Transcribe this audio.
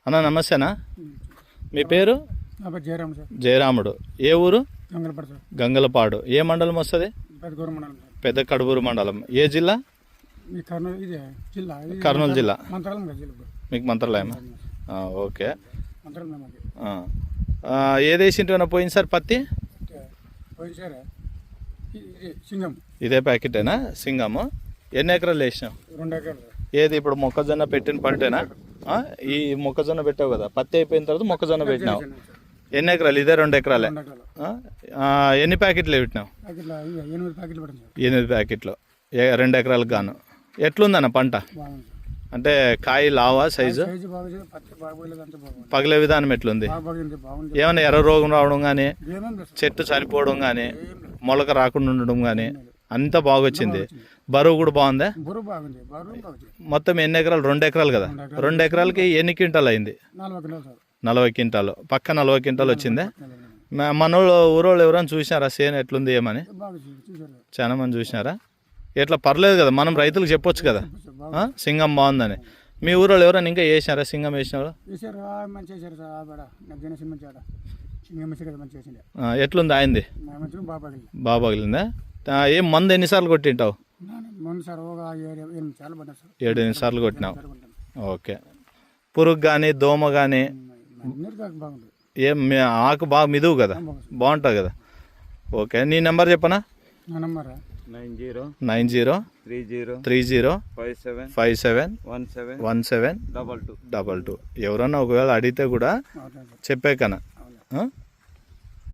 అన్న నమస్తేనా, మీ పేరు? జయరామ్ సార్. జయరాముడు. ఏ ఊరు? గంగలపాడు సార్. గంగలపాడు. ఏ మండలం వస్తుంది? పెద్దగూరు మండలం సార్. పెద్ద కడుబూరు మండలం. ఏ జిల్లా? ఈ కర్నూలు ఇదే జిల్లా. కర్నూలు జిల్లా. మంత్రాలయం జిల్లా. మీకు మంత్రాలయమా? ఓకే. మంత్రాలయం మాది. ఏది వేసింటివన్నా పోయింది సార్ పత్తి? పోయింది సార్. ఇది సింగం. ఇదే ప్యాకెటేనా సింగము? ఎన్ని ఎకరాలు వేసినావు? 2 ఎకరాలు సార్. ఏది ఇప్పుడు మొక్కజొన్న పెట్టిన పంటేనా? ఈ మొక్కజొన్న పెట్టావు కదా, పత్తి అయిపోయిన తర్వాత మొక్కజొన్న పెట్టినావు. ఎన్ని ఎకరాలు? ఇదే 2 ఎకరాలే. 2 ఎకరాలు. ఎన్ని ప్యాకెట్లు పెట్టినావు? 8 ప్యాకెట్లు పడింది సార్. 8 ప్యాకెట్లు 2 ఎకరాలకు గాను. ఎట్లుందన్న పంట? బాగుంది సార్. అంటే కాయ లావా సైజు? సైజు బాగుంది. పత్తి బాగోలేదు, అంతా బాగుంది. పగిలే విధానం ఎట్లుంది? బాగుంది. ఏమైనా ఎర్ర రోగం రావడం కానీ, ఏమేం లేదు సార్. చెట్టు చనిపోవడం కానీ, మొలక రాకుండా ఉండడం కానీ అంతా బాగొచ్చింది. బరువు కూడా బాగుందా? బరువు బాగుంది. బరువు బాగుంది. మొత్తం ఎన్ని ఎకరాలు? 2 ఎకరాలు కదా. 2 ఎకరాలకి ఎన్ని క్వింటాలు అయింది? 40 కిలోలు సార్. 40 క్వింటాలు. పక్క 40 క్వింటాలు వచ్చిందే. మనోళ్ళు ఊరోళ్ళు ఎవరైనా చూసినారా సేను ఎట్లుంది ఏమని? బాగా చూసారు. చాలా మంది చూసినారా? ఎట్లా పర్లేదు కదా, మనం రైతులకు చెప్పొచ్చు కదా సింగం బాగుందని. మీ ఊరోళ్ళు ఎవరైనా ఇంకా వేసినారా సింగం వేసినారు? వేసారు. మంచి వేసారు సార్. నాకు జనసేన మంచి ఆడ సింగం వేసారు కదా, మంచి వేసిండే. ఎట్లుంది ఆయింది? మంచిగా బాగా పగిలింది. బాగా పగిలిందా? ఏం మందు ఎన్నిసార్లు కొట్టింటావు? ముందు సార్ ఒక 7 సార్లు పడ్డారు సార్. 7-8 సార్లు కొట్టినావు. ఓకే. పురుగు కానీ దోమ కానీ బాగుంది. ఏం ఆకు బాగా మిదువు కదా, బాగుంటుంది కదా. ఓకే. నీ నెంబర్ చెప్పనా? నా నంబర్ 90303057171722. ఎవరన్నా ఒకవేళ అడిగితే కూడా చెప్పే కన్నా.